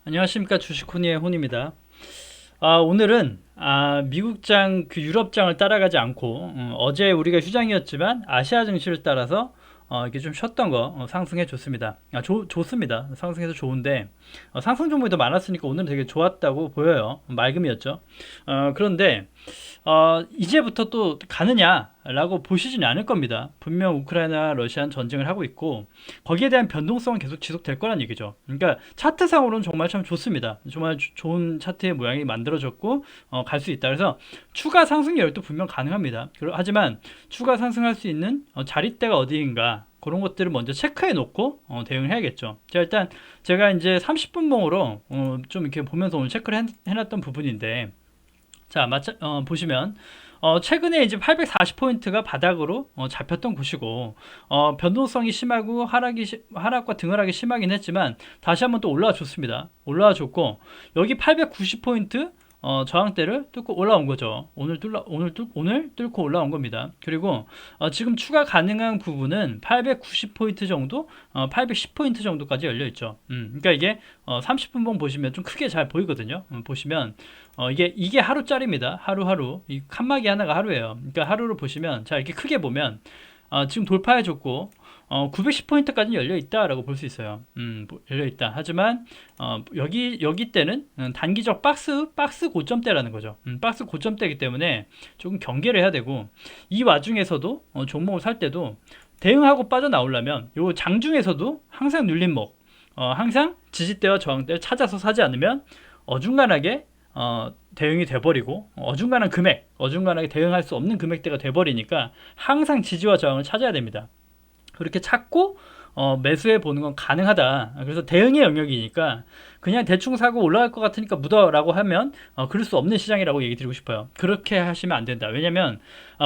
안녕하십니까, 주식훈이의 훈입니다. 오늘은 미국장 유럽장을 따라가지 않고 어제 우리가 휴장이었지만 아시아 증시를 따라서 이렇게 좀 쉬었던 거 상승해 줬습니다. 좋습니다. 상승해서 좋은데 상승 종목이 더 많았으니까 오늘은 되게 좋았다고 보여요. 맑음이었죠. 그런데 이제부터 또 가느냐라고 보시지는 않을 겁니다. 분명 우크라이나 러시아는 전쟁을 하고 있고 거기에 대한 변동성은 계속 지속될 거란 얘기죠. 그러니까 차트상으로는 정말 참 좋습니다. 정말 좋은 차트의 모양이 만들어졌고 갈 수 있다. 그래서 추가 상승 여력도 분명 가능합니다. 하지만 추가 상승할 수 있는 자릿대가 어디인가 그런 것들을 먼저 체크해 놓고 대응을 해야겠죠. 자, 일단 제가 이제 30분봉으로 좀 이렇게 보면서 오늘 체크를 해놨던 부분인데, 자, 보시면 최근에 이제 840포인트가 바닥으로 잡혔던 곳이고, 변동성이 심하고 하락과 등하락이 심하긴 했지만 다시 한번 또 올라와 줬습니다. 올라와 줬고 여기 890포인트 저항대를 뚫고 올라온 거죠. 오늘 뚫고 올라온 겁니다. 그리고 지금 추가 가능한 부분은 890포인트 정도, 810포인트 정도까지 열려 있죠. 그러니까 이게 30분봉 보시면 좀 크게 잘 보이거든요. 보시면 이게 하루짜리입니다. 하루하루 이 칸막이 하나가 하루예요. 그러니까 하루를 보시면 자, 이렇게 크게 보면 지금 돌파해줬고 910포인트까지는 열려 있다라고 볼 수 있어요. 열려 있다. 하지만 여기 때는 단기적 박스 고점대라는 거죠. 박스 고점대이기 때문에 조금 경계를 해야 되고, 이 와중에서도 종목을 살 때도 대응하고 빠져나오려면 요 장중에서도 항상 눌림목, 항상 지지대와 저항대를 찾아서 사지 않으면 어중간하게 대응이 돼버리고 어중간하게 대응할 수 없는 금액대가 돼버리니까 항상 지지와 저항을 찾아야 됩니다. 그렇게 찾고 매수해 보는 건 가능하다. 그래서 대응의 영역이니까 그냥 대충 사고 올라갈 것 같으니까 묻어라고 하면 그럴 수 없는 시장이라고 얘기 드리고 싶어요. 그렇게 하시면 안 된다. 왜냐면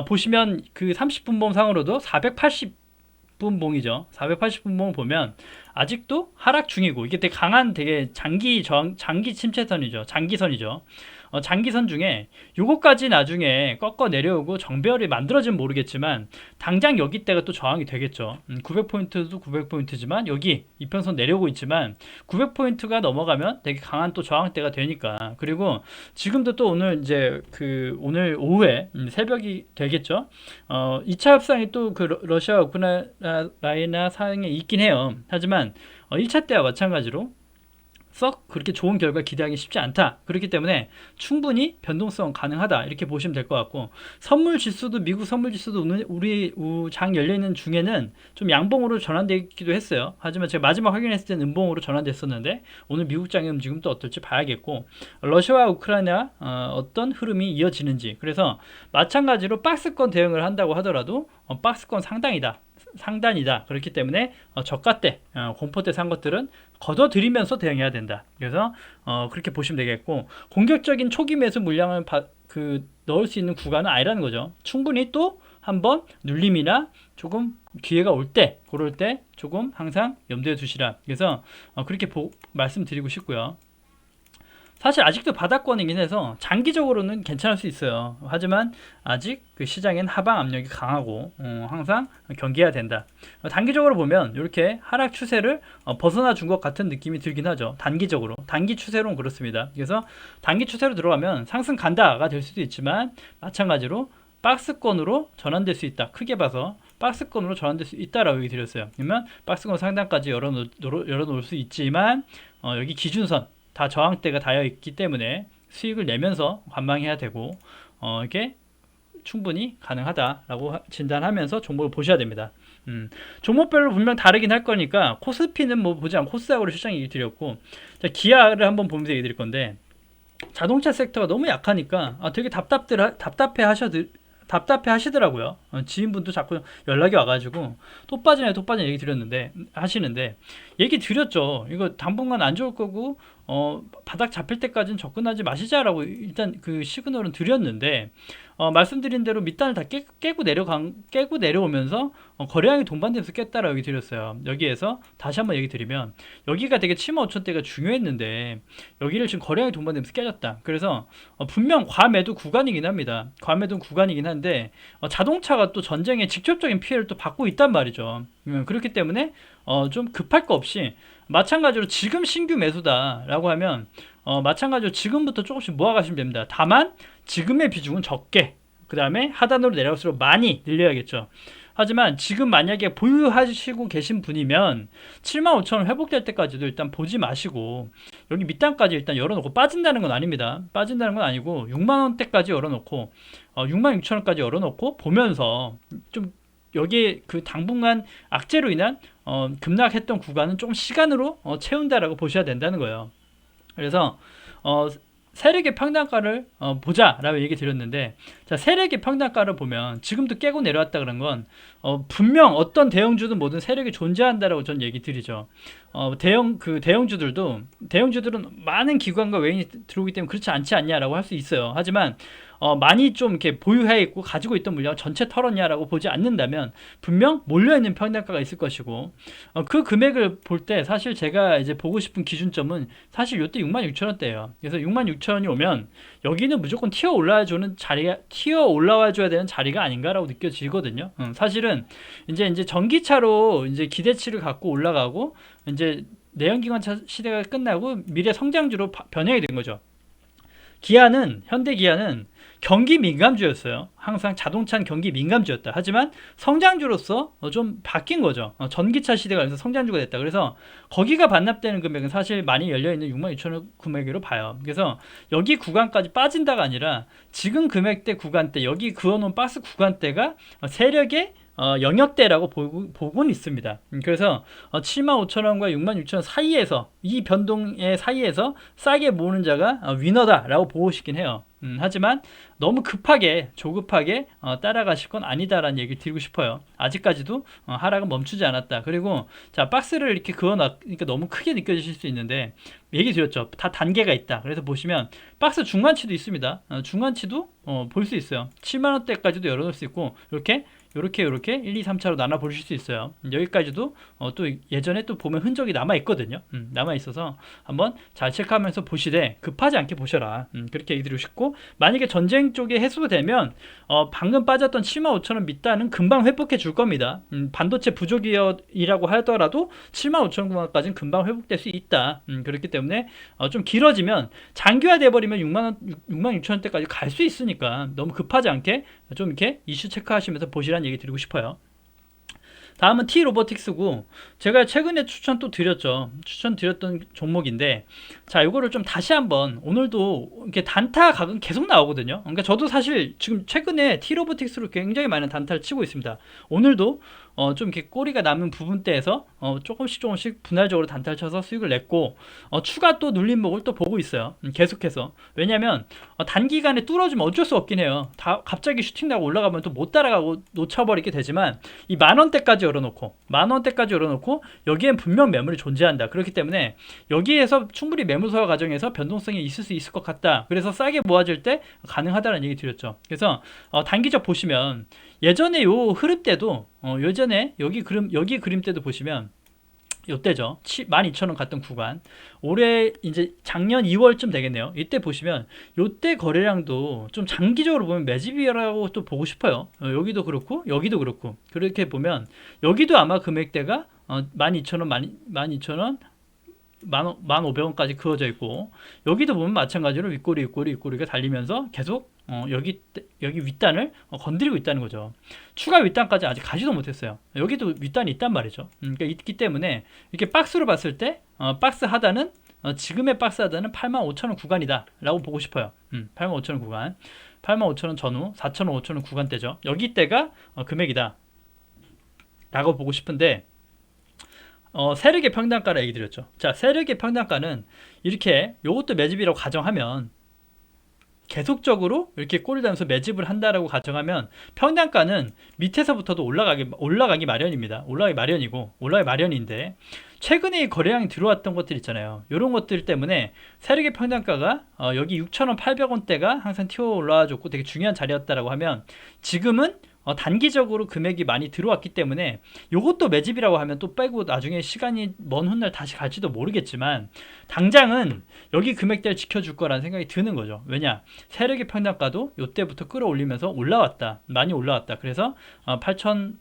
보시면 그 30분봉 상으로도 480분봉이죠. 480분봉 보면 아직도 하락 중이고, 이게 되게 강한 되게 장기 침체선이죠. 장기선이죠. 장기선 중에 요거까지 나중에 꺾어 내려오고 정배열이 만들어지면 모르겠지만 당장 여기 때가 또 저항이 되겠죠. 900포인트도 900포인트지만 여기 이평선 내려오고 있지만 900포인트가 넘어가면 되게 강한 또 저항대가 되니까. 그리고 지금도 또 오늘 이제 오늘 오후에 새벽이 되겠죠. 2차 협상이 또 그 러시아 우크라이나 상황에 있긴 해요. 하지만 1차 때와 마찬가지로 썩 그렇게 좋은 결과 기대하기 쉽지 않다. 그렇기 때문에 충분히 변동성 가능하다. 이렇게 보시면 될 것 같고, 미국 선물 지수도 우리 장 열려있는 중에는 좀 양봉으로 전환되기도 했어요. 하지만 제가 마지막 확인했을 때는 음봉으로 전환됐었는데 오늘 미국 장의 지금 또 어떨지 봐야겠고, 러시아와 우크라이나 어떤 흐름이 이어지는지. 그래서 마찬가지로 박스권 대응을 한다고 하더라도 박스권 상단이다. 그렇기 때문에 저가 때 공포 때 산 것들은 걷어들이면서 대응해야 된다. 그래서 그렇게 보시면 되겠고, 공격적인 초기 매수 물량을 넣을 수 있는 구간은 아니라는 거죠. 충분히 또 한번 눌림이나 조금 기회가 그럴 때 조금 항상 염두에 두시라. 그래서 그렇게 말씀드리고 싶고요. 사실 아직도 바닥권이긴 해서 장기적으로는 괜찮을 수 있어요. 하지만 아직 그 시장엔 하방 압력이 강하고 항상 경계해야 된다. 단기적으로 보면 이렇게 하락 추세를 벗어나 준 것 같은 느낌이 들긴 하죠. 단기적으로. 단기 추세로는 그렇습니다. 그래서 단기 추세로 들어가면 상승 간다가 될 수도 있지만 마찬가지로 박스권으로 전환될 수 있다. 크게 봐서 박스권으로 전환될 수 있다라고 얘기 드렸어요. 그러면 박스권 상단까지 열어놓을 수 있지만 여기 기준선 다 저항대가 닿여 있기 때문에 수익을 내면서 관망해야 되고 이게 충분히 가능하다라고 진단하면서 종목을 보셔야 됩니다. 종목별로 분명 다르긴 할 거니까 코스피는 뭐 보지 않고 코스닥으로 시장 얘기 드렸고, 자, 기아를 한번 보면서 얘기 드릴 건데, 자동차 섹터가 너무 약하니까 되게 답답해 하시더라고요. 지인분도 자꾸 연락이 와가지고 또 빠지네 얘기 하시는데 얘기 드렸죠. 이거 당분간 안 좋을 거고 바닥 잡힐 때까지는 접근하지 마시자라고 일단 그 시그널은 드렸는데, 말씀드린 대로 밑단을 다 깨고 내려오면서 거래량이 동반되면서 깼다라고 얘기 드렸어요. 여기에서 다시 한번 얘기 드리면 여기가 되게 7만 5천대가 중요했는데 여기를 지금 거래량이 동반되면서 깨졌다. 그래서 분명 과매도 구간이긴 합니다. 과매도 구간이긴 한데 자동차가 또 전쟁에 직접적인 피해를 또 받고 있단 말이죠. 그렇기 때문에 좀 급할 거 없이 마찬가지로 지금 신규 매수다라고 하면 마찬가지로 지금부터 조금씩 모아가시면 됩니다. 다만 지금의 비중은 적게, 그 다음에 하단으로 내려갈수록 많이 늘려야겠죠. 하지만 지금 만약에 보유하시고 계신 분이면 75,000원 회복될 때까지도 일단 보지 마시고 여기 밑단까지 일단 열어놓고, 빠진다는 건 아닙니다. 빠진다는 건 아니고 6만원대까지 열어놓고 66,000원까지 열어놓고 보면서 좀 여기에 그 당분간 악재로 인한 급락했던 구간은 조금 시간으로 채운다라고 보셔야 된다는 거예요. 그래서 세력의 평단가를 보자라고 얘기 드렸는데, 자, 세력의 평단가를 보면 지금도 깨고 내려왔다 그런 건 분명 어떤 대형주든 뭐든 세력이 존재한다라고 전 얘기 드리죠. 대형주들은 많은 기관과 외인이 들어오기 때문에 그렇지 않지 않냐라고 할 수 있어요. 하지만 많이 좀 이렇게 보유해 있고 가지고 있던 물량을 전체 털었냐라고 보지 않는다면 분명 몰려있는 평단가가 있을 것이고, 그 금액을 볼 때 사실 제가 이제 보고 싶은 기준점은 사실 요때 66,000원대예요. 그래서 66,000원이 오면 여기는 무조건 튀어 올라와 줘야 되는 자리가 아닌가라고 느껴지거든요. 사실은 이제 전기차로 이제 기대치를 갖고 올라가고 이제 내연기관차 시대가 끝나고 미래 성장주로 변형이 된 거죠. 현대 기아는 경기 민감주였어요. 항상 자동차는 경기 민감주였다. 하지만 성장주로서 좀 바뀐 거죠. 전기차 시대가 그래서 성장주가 됐다. 그래서 거기가 반납되는 금액은 사실 많이 열려있는 66,000원 금액으로 봐요. 그래서 여기 구간까지 빠진다가 아니라 지금 금액대 구간대, 여기 그어놓은 박스 구간대가 세력의 영역대라고 보고는 있습니다. 그래서 75,000원과 66,000원 사이에서, 이 변동의 사이에서 싸게 모으는 자가 위너다라고 보고 싶긴 해요. 하지만 너무 급하게 조급하게 따라가실 건 아니다라는 얘기를 드리고 싶어요. 아직까지도 하락은 멈추지 않았다. 그리고 자, 박스를 이렇게 그어놨으니까 너무 크게 느껴지실 수 있는데 얘기 드렸죠. 다 단계가 있다. 그래서 보시면 박스 중간치도 있습니다. 중간치도 볼 수 있어요. 7만원대까지도 열어놓을 수 있고 요렇게 1, 2, 3차로 나눠 보실 수 있어요. 여기까지도 또 예전에 또 보면 흔적이 남아 있거든요. 남아 있어서 한번 잘 체크하면서 보시되 급하지 않게 보셔라. 그렇게 얘기 드리고 싶고, 만약에 전쟁 쪽에 해소되면 방금 빠졌던 75,000원 밑단은 금방 회복해 줄 겁니다. 반도체 부족이라고 하더라도 75,000원까지는 금방 회복될 수 있다. 그렇기 때문에 좀 길어지면 장기화 돼버리면 66,000원대까지 갈 수 있으니까 너무 급하지 않게 좀 이렇게 이슈 체크하시면서 보시라는 얘기 드리고 싶어요. 다음은 T-로보틱스고, 제가 최근에 추천 또 드렸죠. 추천 드렸던 종목인데, 자, 이거를 좀 다시 한번, 오늘도 이렇게 단타 각은 계속 나오거든요. 그러니까 저도 사실 지금 최근에 T-로보틱스로 굉장히 많은 단타를 치고 있습니다. 오늘도 좀 이렇게 꼬리가 남은 부분대에서 조금씩 분할적으로 단타를 쳐서 수익을 냈고, 추가 또 눌림목을 또 보고 있어요. 계속해서. 왜냐면 단기간에 뚫어주면 어쩔 수 없긴 해요. 다 갑자기 슈팅 나고 올라가면 또 못 따라가고 놓쳐버리게 되지만, 이 만원대까지 열어놓고 여기엔 분명 매물이 존재한다. 그렇기 때문에 여기에서 충분히 매물 소화 과정에서 변동성이 있을 수 있을 것 같다. 그래서 싸게 모아질 때 가능하다는 얘기 드렸죠. 그래서 단기적 보시면 예전에 요 흐름 때도 예전에 여기 그림 때도 보시면 요때죠. 12,000원 갔던 구간. 올해 이제 작년 2월쯤 되겠네요. 이때 보시면 요때 거래량도 좀 장기적으로 보면 매집이라고 또 보고 싶어요. 여기도 그렇고 여기도 그렇고. 그렇게 보면 여기도 아마 금액대가 12,000원, 12,000원, 1,500원까지 그어져 있고, 여기도 보면 마찬가지로 윗꼬리가 달리면서 계속 여기 윗단을 건드리고 있다는 거죠. 추가 윗단까지 아직 가지도 못했어요. 여기도 윗단이 있단 말이죠. 그러니까 있기 때문에 이렇게 박스로 봤을 때 박스 하단은 지금의 박스 하단은 85,000원 구간이다 라고 보고 싶어요. 85,000원 구간, 85,000원 전후 4,000원, 5,000원 구간대죠. 여기 때가 금액이다 라고 보고 싶은데, 세력의 평단가를 얘기 드렸죠. 자, 세력의 평단가는 이렇게 요것도 매집이라고 가정하면, 계속적으로 이렇게 꼬리 다면서 매집을 한다라고 가정하면 평단가는 밑에서부터도 올라가기 마련입니다. 올라가기 마련인데, 최근에 거래량이 들어왔던 것들 있잖아요. 이런 것들 때문에 세력의 평단가가 여기 6,000원, 800원대가 항상 튀어 올라와줬고 되게 중요한 자리였다라고 하면, 지금은 단기적으로 금액이 많이 들어왔기 때문에 요것도 매집이라고 하면 또 빼고 나중에 시간이 먼 훗날 다시 갈지도 모르겠지만, 당장은 여기 금액대를 지켜줄 거라는 생각이 드는 거죠. 왜냐, 세력의 평단가도 요때부터 끌어올리면서 많이 올라왔다. 그래서 8,400,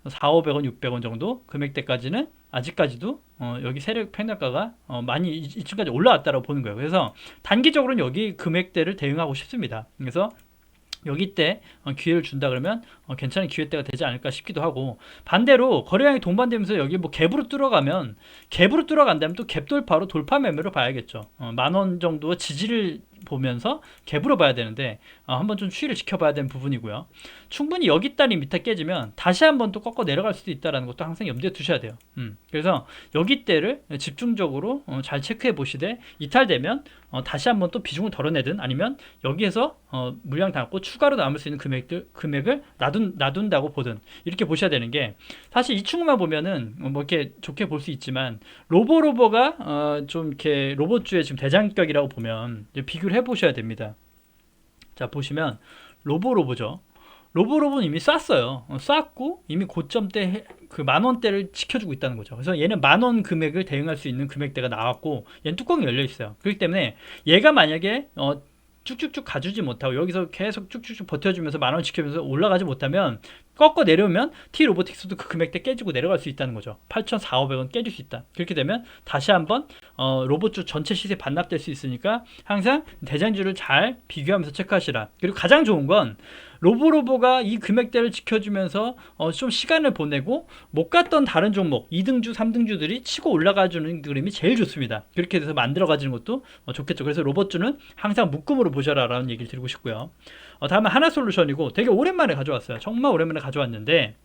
500원, 600원 정도 금액대까지는 아직까지도 여기 세력 평단가가 많이 이쯤까지 올라왔다고 보는 거예요. 그래서 단기적으로는 여기 금액대를 대응하고 싶습니다. 그래서 여기 때 기회를 준다 그러면 괜찮은 기회대가 되지 않을까 싶기도 하고, 반대로 거래량이 동반되면서 여기 뭐 갭으로 뚫어간다면 또 갭 돌파로 돌파 매매로 봐야겠죠. 10,000원 정도 지지를 보면서 갭으로 봐야 되는데 한번 좀 추이를 지켜봐야 되는 부분이고요. 충분히 여기 딸이 밑에 깨지면 다시 한번 또 꺾어 내려갈 수도 있다는 것도 항상 염두에 두셔야 돼요. 그래서 여기 때를 집중적으로 잘 체크해 보시되, 이탈되면 다시 한번 또 비중을 덜어내든 아니면 여기에서 물량 담고 추가로 남을 수 있는 금액을 놔둔다고 보든, 이렇게 보셔야 되는 게, 사실 이 친구만 보면은 뭐 이렇게 좋게 볼 수 있지만 로보가 좀 이렇게 로봇주의 지금 대장격이라고 보면 이제 비교를 해보셔야 됩니다. 자, 보시면 로보죠. 로보는 이미 쐈어요. 쐈고 이미 고점대 그 10,000원대를 지켜주고 있다는 거죠. 그래서 얘는 10,000원 금액을 대응할 수 있는 금액대가 나왔고, 얘는 뚜껑이 열려 있어요. 그렇기 때문에 얘가 만약에 쭉쭉쭉 가주지 못하고 여기서 계속 쭉쭉쭉 버텨주면서 10,000원 지키면서 올라가지 못하면, 꺾어 내려오면 T로보틱스도 그 금액대 깨지고 내려갈 수 있다는 거죠. 8,400~500원 깨질 수 있다. 그렇게 되면 다시 한번 로봇주 전체 시세 반납될 수 있으니까 항상 대장주를 잘 비교하면서 체크하시라. 그리고 가장 좋은 건 로보가 이 금액대를 지켜주면서 좀 시간을 보내고 못 갔던 다른 종목 2등주 3등주들이 치고 올라가주는 그림이 제일 좋습니다. 그렇게 돼서 만들어가지는 것도 좋겠죠. 그래서 로봇주는 항상 묶음으로 보셔라 라는 얘기를 드리고 싶고요. 다음은 하나솔루션이고, 되게 오랜만에 가져왔어요. 정말 오랜만에 가져왔는데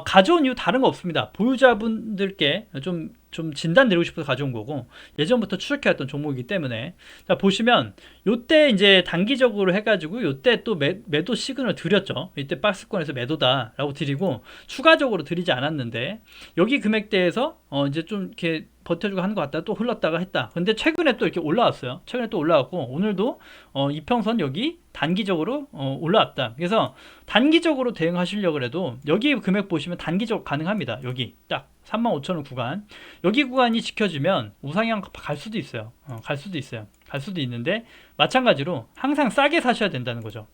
가져온 이유 다른 거 없습니다. 보유자분들께 좀 진단 드리고 싶어서 가져온 거고, 예전부터 추적해왔던 종목이기 때문에. 자, 보시면 요때 이제 단기적으로 해가지고 요때 또 매도 시그널 드렸죠. 이때 박스권에서 매도다 라고 드리고 추가적으로 드리지 않았는데, 여기 금액대에서 이제 좀 이렇게 버텨주고 하는 것 같다 또 흘렀다가 했다. 근데 최근에 또 이렇게 올라왔어요. 최근에 또 올라왔고, 오늘도 이평선 여기 단기적으로 올라왔다. 그래서 단기적으로 대응하시려고 해도 여기 금액 보시면 단기적으로 가능합니다. 여기 딱 35,000원 구간, 여기 구간이 지켜지면 우상향 갈 수도 있어요. 갈 수도 있는데, 마찬가지로 항상 싸게 사셔야 된다는 거죠.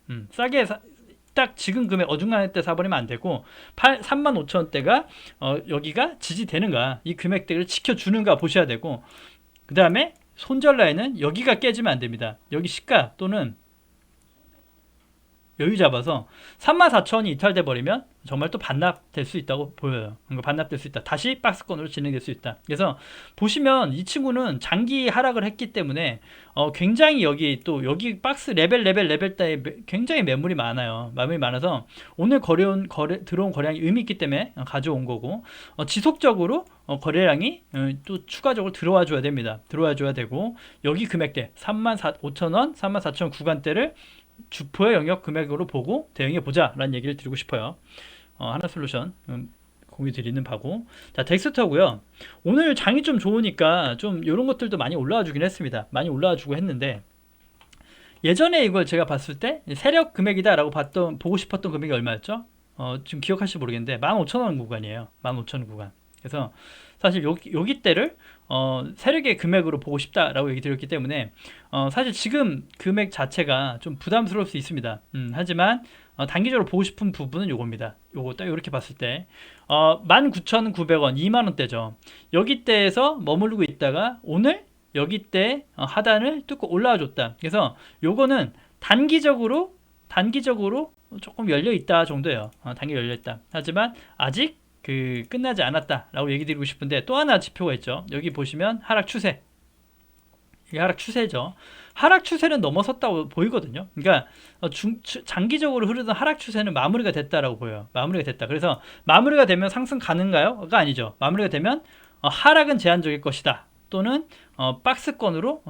딱 지금 금액 어중간할 때 사버리면 안 되고, 35,000원대가 여기가 지지되는가, 이 금액대를 지켜주는가 보셔야 되고, 그 다음에 손절 라인은 여기가 깨지면 안 됩니다. 여기 시가 또는 여유 잡아서 34,000원이 이탈돼 버리면 정말 또 반납될 수 있다고 보여요. 반납될 수 있다. 다시 박스권으로 진행될 수 있다. 그래서 보시면 이 친구는 장기 하락을 했기 때문에 굉장히 여기 박스 레벨 따에 굉장히 매물이 많아요. 매물이 많아서 오늘 들어온 거래량이 의미 있기 때문에 가져온 거고, 지속적으로 거래량이 또 추가적으로 들어와 줘야 됩니다. 들어와 줘야 되고, 여기 금액대 35,000원, 34,000원 구간대를 주포의 영역 금액으로 보고 대응해 보자 라는 얘기를 드리고 싶어요. 하나솔루션 공유 드리는 바고. 자, 덱스터고요. 오늘 장이 좀 좋으니까 좀 이런 것들도 많이 올라와 주긴 했습니다. 많이 올라와 주고 했는데, 예전에 이걸 제가 봤을 때 세력 금액이다 라고 보고 싶었던 금액이 얼마였죠? 지금 기억하실지 모르겠는데 15,000원 구간이에요. 15,000원 구간. 그래서 사실 여기 때를 세력의 금액으로 보고 싶다라고 얘기 드렸기 때문에 사실 지금 금액 자체가 좀 부담스러울 수 있습니다. 하지만 단기적으로 보고 싶은 부분은 요겁니다. 요거 딱 이렇게 봤을 때 19,900원, 2만원대죠. 여기 때에서 머무르고 있다가 오늘 여기 때 하단을 뚫고 올라와 줬다. 그래서 요거는 단기적으로 조금 열려 있다 정도예요. 단기 열려 있다. 하지만 아직 끝나지 않았다라고 얘기 드리고 싶은데, 또 하나 지표가 있죠. 여기 보시면 하락 추세. 이게 하락 추세죠. 하락 추세는 넘어섰다고 보이거든요. 그러니까 장기적으로 흐르던 하락 추세는 마무리가 됐다라고 보여요. 마무리가 됐다. 그래서 마무리가 되면 상승 가능가요?가 아니죠. 마무리가 되면 하락은 제한적일 것이다. 또는 박스권으로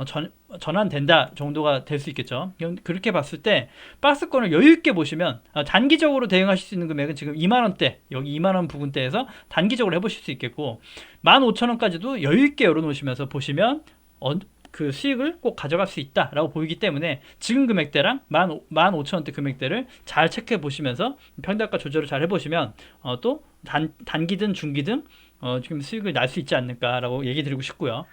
전환된다 정도가 될 수 있겠죠. 그렇게 봤을 때 박스권을 여유있게 보시면 단기적으로 대응하실 수 있는 금액은 지금 2만원대, 여기 2만원 부근대에서 단기적으로 해보실 수 있겠고, 15,000원까지도 여유있게 열어놓으시면서 보시면 그 수익을 꼭 가져갈 수 있다라고 보이기 때문에, 지금 금액대랑 15,000원대 금액대를 잘 체크해 보시면서 평단가 조절을 잘 해보시면 또 단기든 중기든 지금 수익을 날 수 있지 않을까라고 얘기 드리고 싶고요.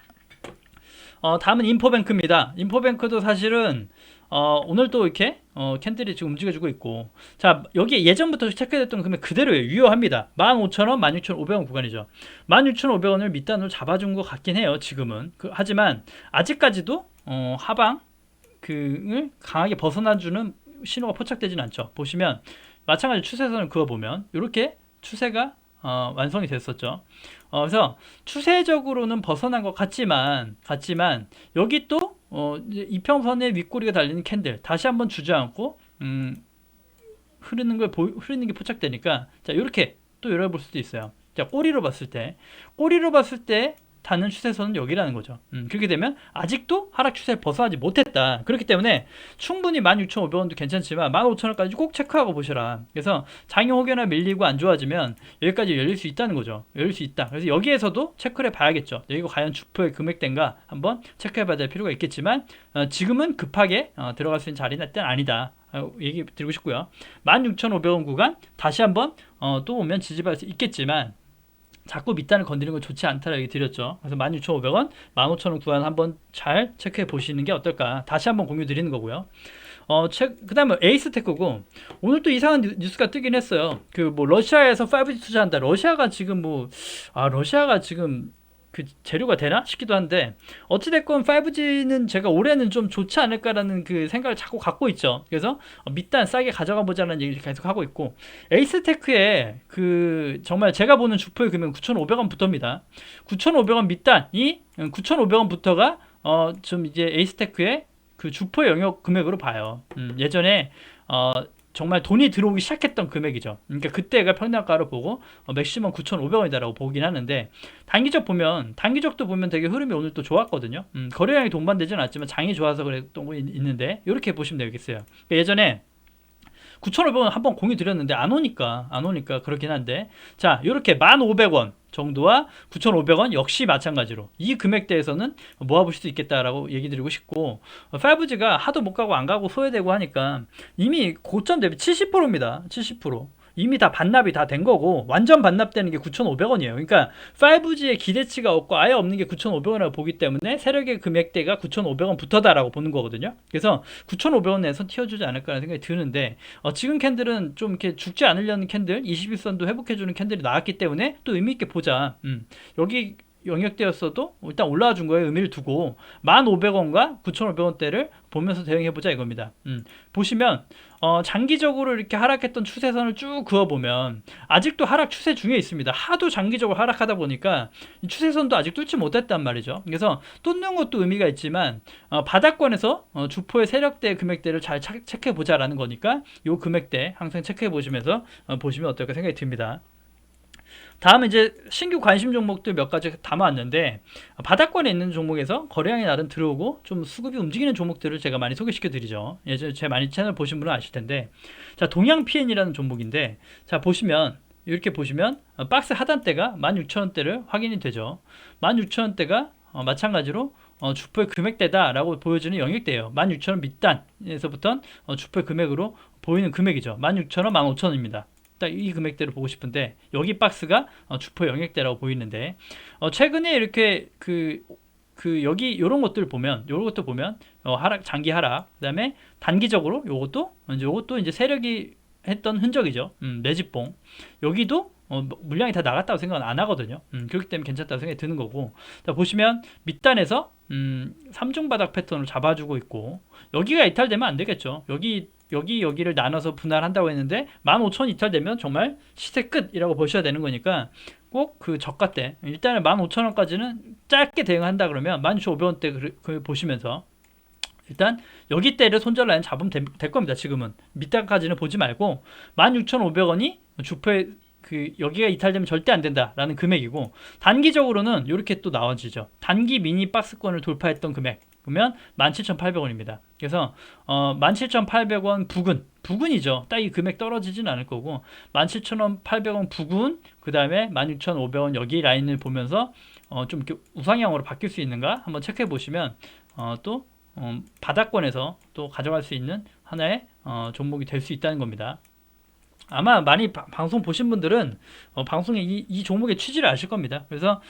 다음은 인포뱅크입니다. 인포뱅크도 사실은 오늘 또 이렇게 캔들이 지금 움직여주고 있고, 자 여기 예전부터 체크됐던 금액 그대로예요. 유효합니다. 15,000원, 16,500원 구간이죠. 16,500원을 밑단으로 잡아준 것 같긴 해요 지금은. 하지만 아직까지도 하방 을 강하게 벗어나주는 신호가 포착되진 않죠. 보시면 마찬가지 추세선을 그어보면 이렇게 추세가 완성이 됐었죠. 그래서 추세적으로는 벗어난 것 같지만 여기 또 이평선의 윗꼬리가 달리는 캔들 다시 한번 주저앉고 흐르는 게 포착되니까, 자 이렇게 또 열어볼 수도 있어요. 자 꼬리로 봤을 때 다는 추세선은 여기라는 거죠. 그렇게 되면 아직도 하락 추세를 벗어나지 못했다. 그렇기 때문에 충분히 16,500원도 괜찮지만 15,000원까지 꼭 체크하고 보셔라. 그래서 장이 혹여나 밀리고 안 좋아지면 여기까지 열릴 수 있다는 거죠. 열릴 수 있다. 그래서 여기에서도 체크를 해봐야겠죠. 여기가 과연 주포의 금액대인가 한번 체크해봐야 될 필요가 있겠지만 지금은 급하게 들어갈 수 있는 자리는 일단 아니다. 얘기 드리고 싶고요. 16,500원 구간 다시 한번 또 오면 지지받을 수 있겠지만 자꾸 밑단을 건드리는 건 좋지 않다라고 얘기 드렸죠. 그래서 16,500원, 15,000원 구간 한번 잘 체크해 보시는 게 어떨까. 다시 한번 공유 드리는 거고요. 그 다음에 에이스테크고, 오늘 또 이상한 뉴스가 뜨긴 했어요. 그 뭐 러시아에서 5G 투자한다. 러시아가 지금 러시아가 지금 그 재료가 되나 싶기도 한데, 어찌됐건 5G는 제가 올해는 좀 좋지 않을까라는 그 생각을 자꾸 갖고 있죠. 그래서 밑단 싸게 가져가 보자는 얘기를 계속 하고 있고, 에이스테크에 그 정말 제가 보는 주포의 금액은 9,500원부터입니다. 9,500원 밑단이 9,500원부터가 좀 이제 에이스테크의 그 주포 영역 금액으로 봐요. 예전에 정말 돈이 들어오기 시작했던 금액이죠. 그러니까 그때가 평단가로 보고 맥시멈 9,500원이다라고 보긴 하는데, 단기적도 보면 되게 흐름이 오늘 또 좋았거든요. 거래량이 동반되지는 않았지만 장이 좋아서 그랬던 거 있는데, 이렇게 보시면 되겠어요. 그러니까 예전에 9,500원 한번 공유 드렸는데 안 오니까 그렇긴 한데, 자 이렇게 1,500원 정도와 9,500원 역시 마찬가지로 이 금액대에서는 모아볼 수 있겠다라고 얘기 드리고 싶고, 5G가 하도 못 가고 안 가고 소외되고 하니까 이미 고점 대비 70%입니다. 70%. 이미 다 반납이 다 된 거고, 완전 반납되는 게 9,500원이에요. 그러니까 5G에 기대치가 없고 아예 없는 게 9,500원이라고 보기 때문에 세력의 금액대가 9,500원부터다라고 보는 거거든요. 그래서 9,500원 내에서 튀어주지 않을까라는 생각이 드는데, 지금 캔들은 좀 이렇게 죽지 않으려는 캔들, 21선도 회복해주는 캔들이 나왔기 때문에 또 의미 있게 보자. 여기 영역대였어도 일단 올라와 준 거에 의미를 두고 1,500원과 9,500원대를 보면서 대응해보자 이겁니다. 보시면 장기적으로 이렇게 하락했던 추세선을 쭉 그어보면 아직도 하락 추세 중에 있습니다. 하도 장기적으로 하락하다 보니까 이 추세선도 아직 뚫지 못했단 말이죠. 그래서 뚫는 것도 의미가 있지만 바닥권에서 주포의 세력대 금액대를 잘 체크해보자라는 거니까 이 금액대 항상 체크해보시면서 보시면 어떨까 생각이 듭니다. 다음은 이제 신규 관심 종목들 몇 가지 담아왔는데, 바닥권에 있는 종목에서 거래량이 나름 들어오고 좀 수급이 움직이는 종목들을 제가 많이 소개시켜 드리죠. 예전에 제 많이 채널 보신 분은 아실 텐데, 자 동양 PN이라는 종목인데, 자 보시면 이렇게 보시면 박스 하단대가 16,000원대를 확인이 되죠. 16,000원대가 마찬가지로 주포의 금액대다라고 보여지는 영역대예요. 16,000원 밑단에서부터 주포의 금액으로 보이는 금액이죠. 16,000원, 15,000원입니다. 딱 이 금액대를 보고 싶은데, 여기 박스가 주포 영역대라고 보이는데, 최근에 이렇게 여기 요런 것들 보면 하락, 장기 하락, 그다음에 단기적으로 요것도 이제 세력이 했던 흔적이죠. 매집봉. 여기도 물량이 다 나갔다고 생각은 안 하거든요. 그렇기 때문에 괜찮다고 생각이 드는 거고, 자, 보시면 밑단에서 3중 바닥 패턴을 잡아주고 있고, 여기가 이탈되면 안 되겠죠. 여기를 나눠서 분할한다고 했는데 15,000 이탈되면 정말 시세 끝이라고 보셔야 되는 거니까 꼭 그 저가대, 일단은 15,000원까지는 짧게 대응한다 그러면 16,500원대 보시면서 일단 여기 때를 손절 라인 잡으면 될 겁니다. 지금은 밑단까지는 보지 말고 16,500원이 주포의 여기가 이탈되면 절대 안 된다라는 금액이고, 단기적으로는 이렇게 또 나와지죠. 단기 미니 박스권을 돌파했던 금액 그러면 17,800원입니다. 그래서 17,800원 부근이죠. 딱 이 금액 떨어지진 않을 거고, 17,800원 부근, 그 다음에 16,500원 여기 라인을 보면서 좀 이렇게 우상향으로 바뀔 수 있는가 한번 체크해 보시면 또 바닥권에서 또 가져갈 수 있는 하나의 종목이 될 수 있다는 겁니다. 아마 많이 방송 보신 분들은 방송의 이 종목의 취지를 아실 겁니다. 그래서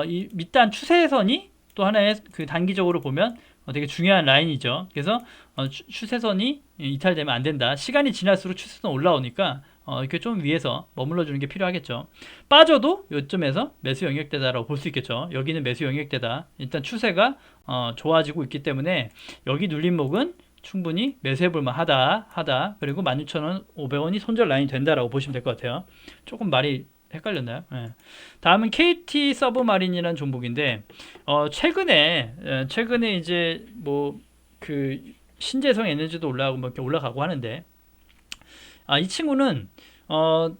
이 밑단 추세선이 또 하나의 그 단기적으로 보면 되게 중요한 라인이죠. 그래서 추세선이 이탈되면 안 된다. 시간이 지날수록 추세선 올라오니까 이렇게 좀 위에서 머물러 주는 게 필요하겠죠. 빠져도 요점에서 매수 영역대다라고 볼 수 있겠죠. 여기는 매수 영역대다. 일단 추세가 좋아지고 있기 때문에 여기 눌림목은 충분히 매수해 볼만 하다. 그리고 16,500원이 손절 라인이 된다라고 보시면 될 것 같아요. 조금 말이 헷갈렸나요? 네. 다음은 KT 서브마린이라는 종목인데 최근에 이제 뭐 그 신재생 에너지도 올라가고 뭐 이렇게 올라가고 하는데 이 친구는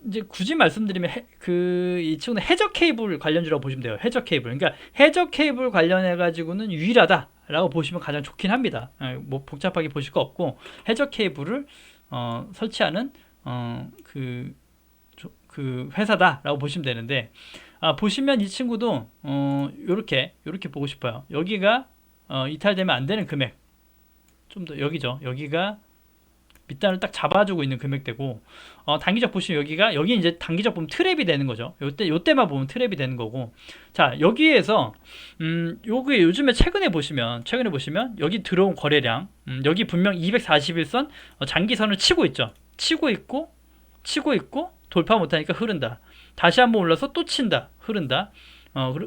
이제 굳이 말씀드리면 이 친구는 해저 케이블 관련주라고 보시면 돼요. 해저 케이블. 그러니까 해저 케이블 관련해 가지고는 유일하다라고 보시면 가장 좋긴 합니다. 뭐 복잡하게 보실 거 없고 해저 케이블을 설치하는 그 회사다라고 보시면 되는데 보시면 이 친구도 요렇게 보고 싶어요. 여기가 이탈되면 안 되는 금액 좀 더 여기죠. 여기가 밑단을 딱 잡아주고 있는 금액대고 단기적 보시면 여기 이제 단기적 보면 트랩이 되는 거죠. 요때만 보면 트랩이 되는 거고 자 여기에서 요게 요즘에 최근에 보시면 여기 들어온 거래량 여기 분명 241선 장기선을 치고 있죠. 치고 있고 돌파 못하니까 흐른다. 다시 한번 올라서 또 친다. 흐른다.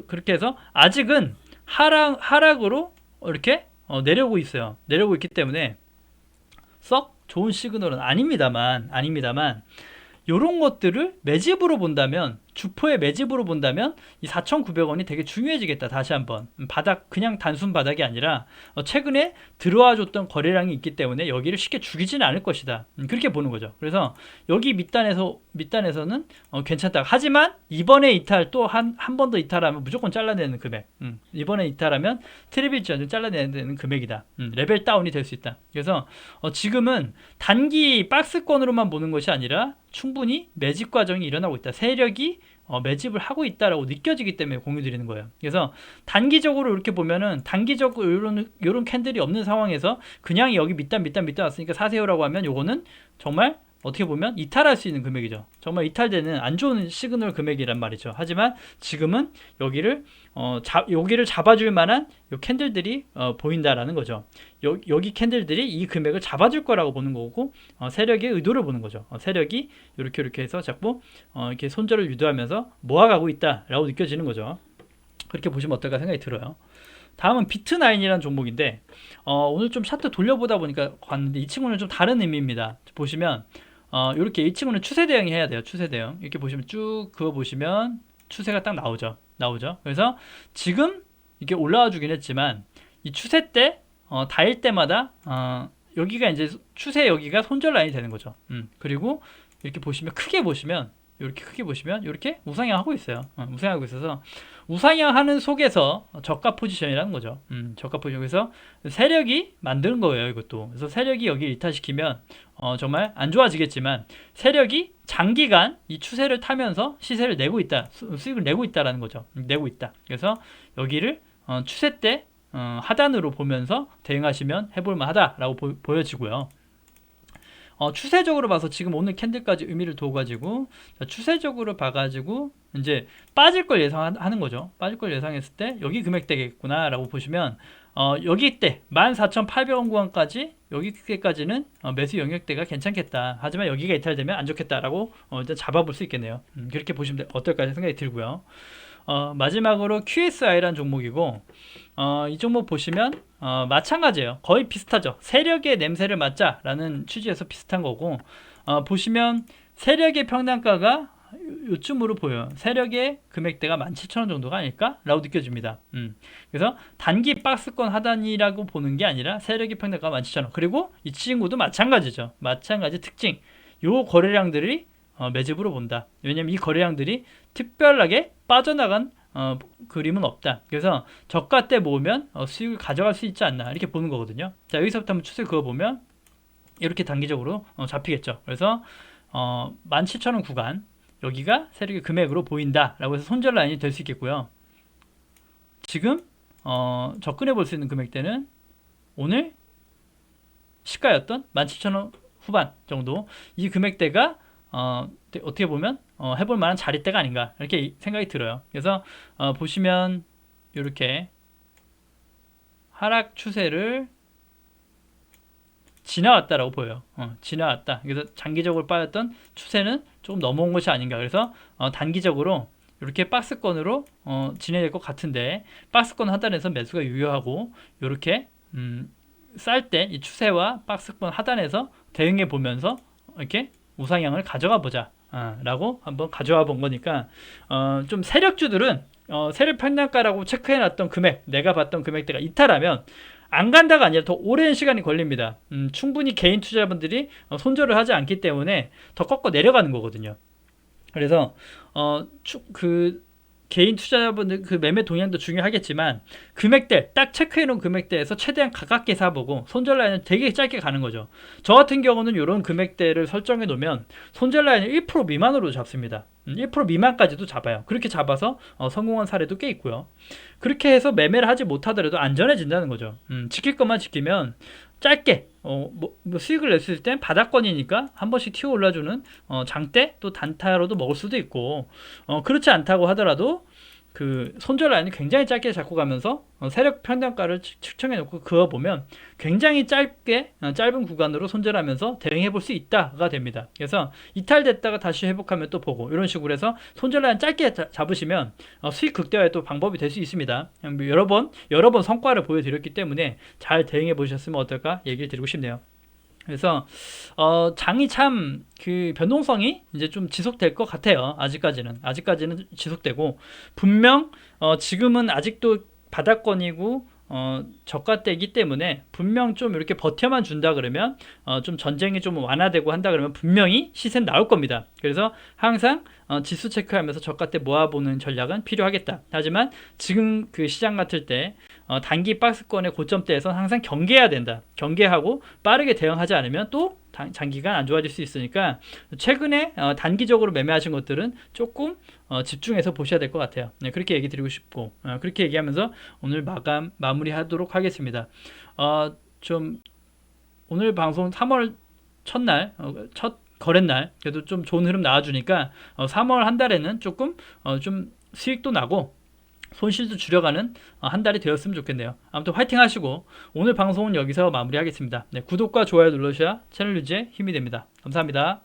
그렇게 해서 아직은 하락으로 이렇게 내려오고 있어요. 내려오고 있기 때문에 썩 좋은 시그널은 아닙니다만 요런 것들을 매집으로 본다면 주포의 매집으로 본다면 이 4,900원이 되게 중요해지겠다. 다시 한번 바닥 그냥 단순 바닥이 아니라 최근에 들어와 줬던 거래량이 있기 때문에 여기를 쉽게 죽이지는 않을 것이다. 그렇게 보는 거죠. 그래서 여기 밑단에서는 괜찮다. 하지만 이번에 이탈 또 한 번 더 이탈하면 무조건 잘라내는 금액. 이번에 이탈하면 트리비전 잘라내는 금액이다. 레벨 다운이 될 수 있다. 그래서 지금은 단기 박스권으로만 보는 것이 아니라 충분히 매집 과정이 일어나고 있다. 세력이 매집을 하고 있다라고 느껴지기 때문에 공유 드리는 거예요. 그래서 단기적으로 이렇게 보면은 단기적으로 이런 캔들이 없는 상황에서 그냥 여기 밑단 왔으니까 사세요라고 하면 요거는 정말 어떻게 보면 이탈할 수 있는 금액이죠. 정말 이탈되는 안 좋은 시그널 금액이란 말이죠. 하지만 지금은 여기를 잡아줄 만한 요 캔들들이 보인다라는 거죠. 여기 캔들들이 이 금액을 잡아줄 거라고 보는 거고 세력의 의도를 보는 거죠. 세력이 이렇게 해서 자꾸 이렇게 손절을 유도하면서 모아가고 있다라고 느껴지는 거죠. 그렇게 보시면 어떨까 생각이 들어요. 다음은 비트9이라는 종목인데 오늘 좀 차트 돌려보다 보니까 봤는데 이 친구는 좀 다른 의미입니다. 보시면 이렇게 이 친구는 추세 대응이 해야 돼요. 추세 대응. 이렇게 보시면 쭉 그거 보시면 추세가 딱 나오죠. 그래서 지금 이게 올라와 주긴 했지만 이 추세 때 닿을 때마다 여기가 이제 추세 여기가 손절 라인이 되는 거죠. 그리고 이렇게 보시면 크게 보시면 이렇게 우상향하고 있어요. 우상향하고 있어서 우상향하는 속에서 저가 포지션이라는 거죠. 저가 포지션에서 세력이 만드는 거예요, 이것도. 그래서 세력이 여기 이탈시키면 정말 안 좋아지겠지만 세력이 장기간 이 추세를 타면서 시세를 내고 있다, 수익을 내고 있다라는 거죠. 내고 있다. 그래서 여기를 추세 때 하단으로 보면서 대응하시면 해볼만 하다라고 보여지고요. 추세적으로 봐서 지금 오늘 캔들까지 의미를 둬가지고 추세적으로 봐가지고 이제 빠질 걸 예상하는 거죠. 빠질 걸 예상했을 때 여기 금액 되겠구나 라고 보시면 여기 때 14,800원 구간까지 여기까지는 매수 영역대가 괜찮겠다. 하지만 여기가 이탈되면 안 좋겠다라고 일단 잡아볼 수 있겠네요. 그렇게 보시면 어떨까 생각이 들고요. 마지막으로 QSI라는 종목이고 이 종목 보시면 마찬가지예요. 거의 비슷하죠. 세력의 냄새를 맡자라는 취지에서 비슷한 거고 보시면 세력의 평단가가 요쯤으로 보여요. 세력의 금액대가 17,000원 정도가 아닐까? 라고 느껴집니다. 그래서 단기 박스권 하단이라고 보는 게 아니라 세력의 평단가가 17,000원. 그리고 이 친구도 마찬가지죠. 마찬가지 특징. 요 거래량들이 매집으로 본다. 왜냐면 이 거래량들이 특별하게 빠져나간 그림은 없다. 그래서 저가 때 모으면 수익을 가져갈 수 있지 않나 이렇게 보는 거거든요. 자, 여기서부터 한번 추세 그어 보면 이렇게 단기적으로 잡히겠죠. 그래서 17,000원 구간 여기가 세력의 금액으로 보인다 라고 해서 손절 라인이 될 수 있겠고요. 지금 접근해 볼 수 있는 금액대는 오늘 시가였던 17,000원 후반 정도 이 금액대가 어떻게 보면 해볼 만한 자리대가 아닌가 이렇게 생각이 들어요. 그래서 보시면 이렇게 하락 추세를 지나왔다라고 보여요. 지나왔다. 그래서 장기적으로 빠졌던 추세는 조금 넘어온 것이 아닌가. 그래서 단기적으로 이렇게 박스권으로 진행될 것 같은데, 박스권 하단에서 매수가 유효하고, 이렇게 쌀 때 이 추세와 박스권 하단에서 대응해 보면서 이렇게 우상향을 가져가 보자 라고 한번 가져와 본 거니까, 좀 세력주들은 세력 평단가라고 체크해 놨던 금액, 내가 봤던 금액대가 이탈하면 안 간다가 아니라 더 오랜 시간이 걸립니다. 충분히 개인 투자자분들이 손절을 하지 않기 때문에 더 꺾어 내려가는 거거든요. 그래서 그 개인 투자자분들 그 매매 동향도 중요하겠지만, 금액대 딱 체크해 놓은 금액대에서 최대한 가깝게 사보고 손절 라인은 되게 짧게 가는 거죠. 저 같은 경우는 이런 금액대를 설정해 놓으면 손절 라인을 1% 미만으로 잡습니다. 1% 미만까지도 잡아요. 그렇게 잡아서 성공한 사례도 꽤 있고요. 그렇게 해서 매매를 하지 못하더라도 안전해진다는 거죠. 지킬 것만 지키면 짧게 뭐 수익을 냈을 땐 바닥권이니까 한 번씩 튀어 올라주는 장대 또 단타로도 먹을 수도 있고, 그렇지 않다고 하더라도 그 손절 라인이 굉장히 짧게 잡고 가면서 세력 평단가를 측정해 놓고 그어보면 굉장히 짧은 구간으로 손절하면서 대응해 볼 수 있다가 됩니다. 그래서 이탈됐다가 다시 회복하면 또 보고, 이런 식으로 해서 손절 라인 짧게 잡으시면 수익 극대화의 또 방법이 될 수 있습니다. 여러 번 성과를 보여드렸기 때문에 잘 대응해 보셨으면 어떨까 얘기를 드리고 싶네요. 그래서 장이 참 그 변동성이 이제 좀 지속될 것 같아요. 아직까지는 지속되고, 분명 지금은 아직도 바닥권이고 저가대이기 때문에 분명 좀 이렇게 버텨만 준다 그러면, 좀 전쟁이 좀 완화되고 한다 그러면 분명히 시세는 나올 겁니다. 그래서 항상 지수 체크하면서 저가대 모아보는 전략은 필요하겠다. 하지만 지금 그 시장 같을 때 단기 박스권의 고점대에서 항상 경계해야 된다. 경계하고 빠르게 대응하지 않으면 또 장기간 안 좋아질 수 있으니까, 최근에 단기적으로 매매하신 것들은 조금 집중해서 보셔야 될 것 같아요. 네, 그렇게 얘기 드리고 싶고, 그렇게 얘기하면서 오늘 마무리하도록 하겠습니다. 좀 오늘 방송 3월 첫날, 첫 거래날 그래도 좀 좋은 흐름 나와주니까 3월 한 달에는 조금 좀 수익도 나고 손실도 줄여가는 한 달이 되었으면 좋겠네요. 아무튼 화이팅 하시고, 오늘 방송은 여기서 마무리하겠습니다. 네, 구독과 좋아요 눌러주셔야 채널 유지에 힘이 됩니다. 감사합니다.